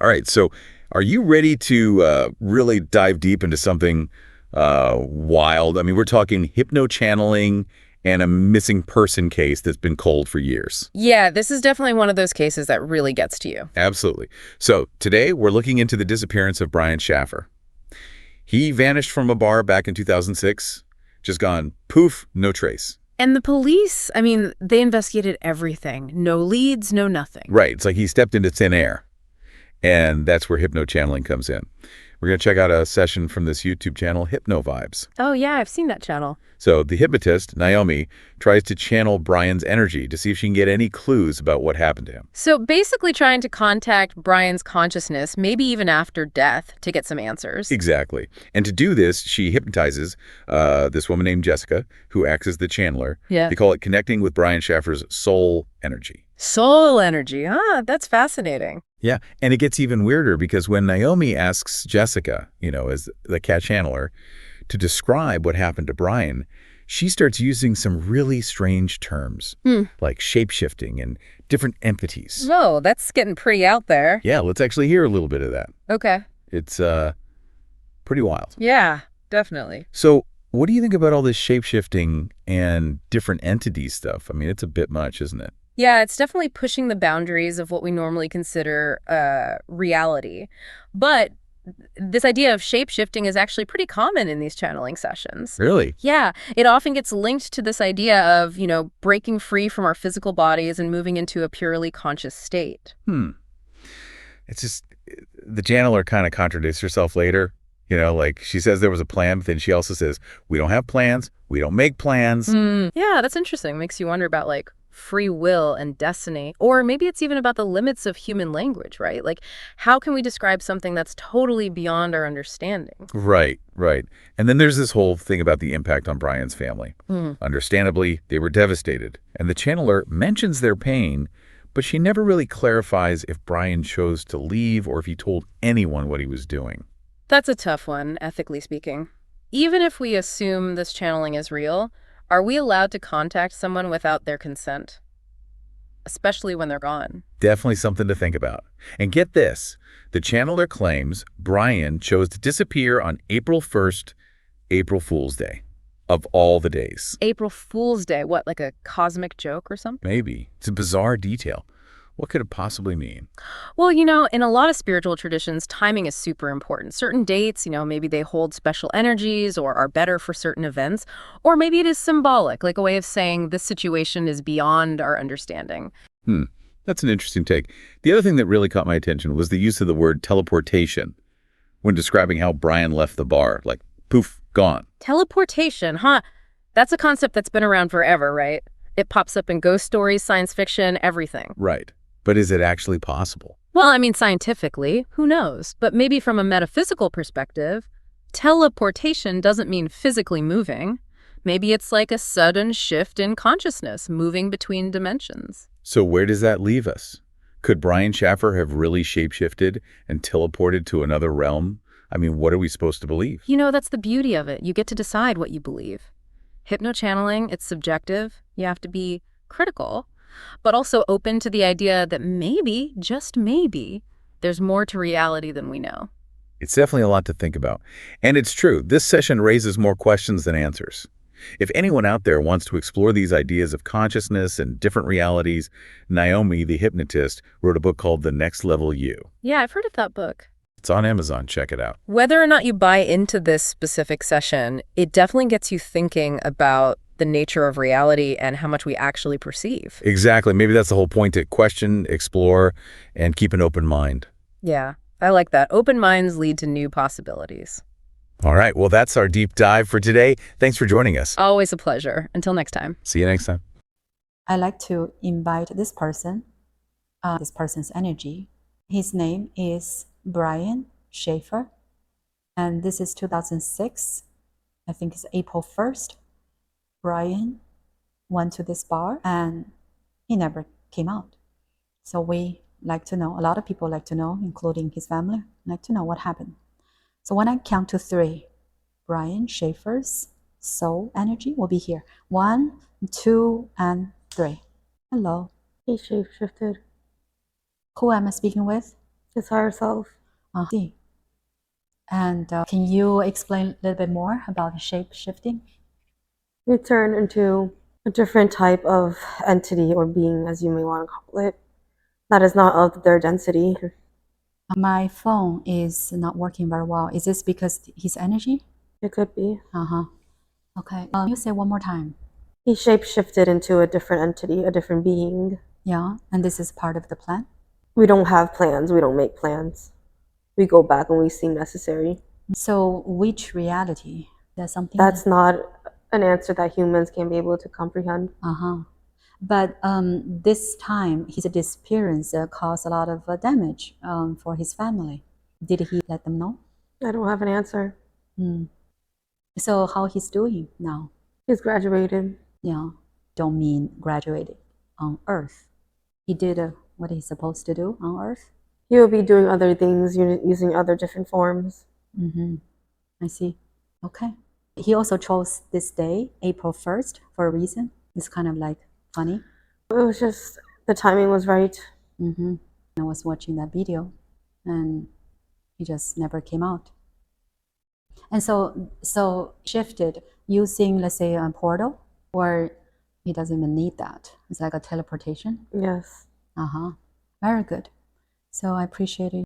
All right. So are you ready to really dive deep into something wild? I mean, we're talking hypno-channeling and a missing person case that's been cold for years. Yeah, this is definitely one of those cases that really gets to you. Absolutely. So today we're looking into the disappearance of Brian Shaffer. He vanished from a bar back in 2006, just gone poof, no trace. And the police, I mean, they investigated everything. No leads, no nothing. Right. It's like he stepped into thin air. And that's where hypno-channeling comes in. We're going to check out a session from this YouTube channel, Hypno Vibes. Oh, yeah, I've seen that channel. So the hypnotist, Naomi, tries to channel Brian's energy to see if she can get any clues about what happened to him. So basically trying to contact Brian's consciousness, maybe even after death, to get some answers. Exactly. And to do this, she hypnotizes this woman named Jessica, who acts as the channeler. Yeah. They call it connecting with Brian Shaffer's soul energy. Soul energy, that's fascinating. Yeah, and it gets even weirder because when Naomi asks Jessica, as the cat channeler, to describe what happened to Brian, she starts using some really strange terms, like shape-shifting and different entities. Oh, that's getting pretty out there. Yeah, let's actually hear a little bit of that. Okay. It's pretty wild. Yeah, definitely. So what do you think about all this shape-shifting and different entity stuff? I mean, it's a bit much, isn't it? Yeah, it's definitely pushing the boundaries of what we normally consider reality. But this idea of shape-shifting is actually pretty common in these channeling sessions. Really? Yeah, it often gets linked to this idea of, breaking free from our physical bodies and moving into a purely conscious state. It's just, the channeler kind of contradicts herself later. Like she says there was a plan, but then she also says, we don't have plans, we don't make plans. Yeah, that's interesting. Makes you wonder about, free will and destiny. Or maybe it's even about the limits of human language, right? Like, how can we describe something that's totally beyond our understanding? Right. And then there's this whole thing about the impact on Brian's family. Understandably, they were devastated. And the channeler mentions their pain, but she never really clarifies if Brian chose to leave or if he told anyone what he was doing. That's a tough one, ethically speaking. Even if we assume this channeling is real, are we allowed to contact someone without their consent? Especially when they're gone. Definitely something to think about. And get this, the channeler claims Brian chose to disappear on April 1st, April Fool's Day, of all the days. April Fool's Day, what, like a cosmic joke or something? Maybe. It's a bizarre detail. What could it possibly mean? Well, in a lot of spiritual traditions, timing is super important. Certain dates, maybe they hold special energies or are better for certain events. Or maybe it is symbolic, like a way of saying this situation is beyond our understanding. That's an interesting take. The other thing that really caught my attention was the use of the word teleportation when describing how Brian left the bar, like poof, gone. Teleportation, huh? That's a concept that's been around forever, right? It pops up in ghost stories, science fiction, everything. Right. But is it actually possible? Well, I mean, scientifically, who knows? But maybe from a metaphysical perspective, teleportation doesn't mean physically moving. Maybe it's like a sudden shift in consciousness, moving between dimensions. So where does that leave us? Could Brian Shaffer have really shapeshifted and teleported to another realm? I mean, what are we supposed to believe? That's the beauty of it. You get to decide what you believe. Hypno-channeling, it's subjective. You have to be critical, but also open to the idea that maybe, just maybe, there's more to reality than we know. It's definitely a lot to think about. And it's true, this session raises more questions than answers. If anyone out there wants to explore these ideas of consciousness and different realities, Naomi, the hypnotist, wrote a book called The Next Level You. Yeah, I've heard of that book. It's on Amazon. Check it out. Whether or not you buy into this specific session, it definitely gets you thinking about the nature of reality and how much we actually perceive. Exactly. Maybe that's the whole point, to question, explore, and keep an open mind. Yeah, I like that. Open minds lead to new possibilities. All right. Well, that's our deep dive for today. Thanks for joining us. Always a pleasure. Until next time. See you next time. I like to invite this person's energy. His name is Brian Shaffer, and this is 2006. I think it's April 1st. Brian went to this bar and he never came out. So we like to know, a lot of people like to know, including his family, like to know what happened. So when I count to 3, Brian Shaffer's soul energy will be here. 1, 2, and 3. Hello. He shapeshifted. Who am I speaking with? his higher self. See. And can you explain a little bit more about shape shifting? He turned into a different type of entity or being, as you may want to call it, that is not of their density. My phone is not working very well. Is this because his energy? It could be. Okay. You say one more time. He shape-shifted into a different entity, a different being. Yeah, and this is part of the plan? We don't have plans. We don't make plans. We go back when we seem necessary. So which reality? There's something That's not an answer that humans can be able to comprehend. But this time, his disappearance caused a lot of damage for his family. Did he let them know? I don't have an answer. So how he's doing now? He's graduated. Yeah, don't mean graduated on Earth. He did what he's supposed to do on Earth? He will be doing other things, using other different forms. I see. Okay. He also chose this day, April 1st, for a reason. It's kind of like funny. It was just, the timing was right. I was watching that video and he just never came out. And so shifted using, let's say, a portal, or he doesn't even need that. It's like a teleportation. Yes. Very good. So I appreciate it.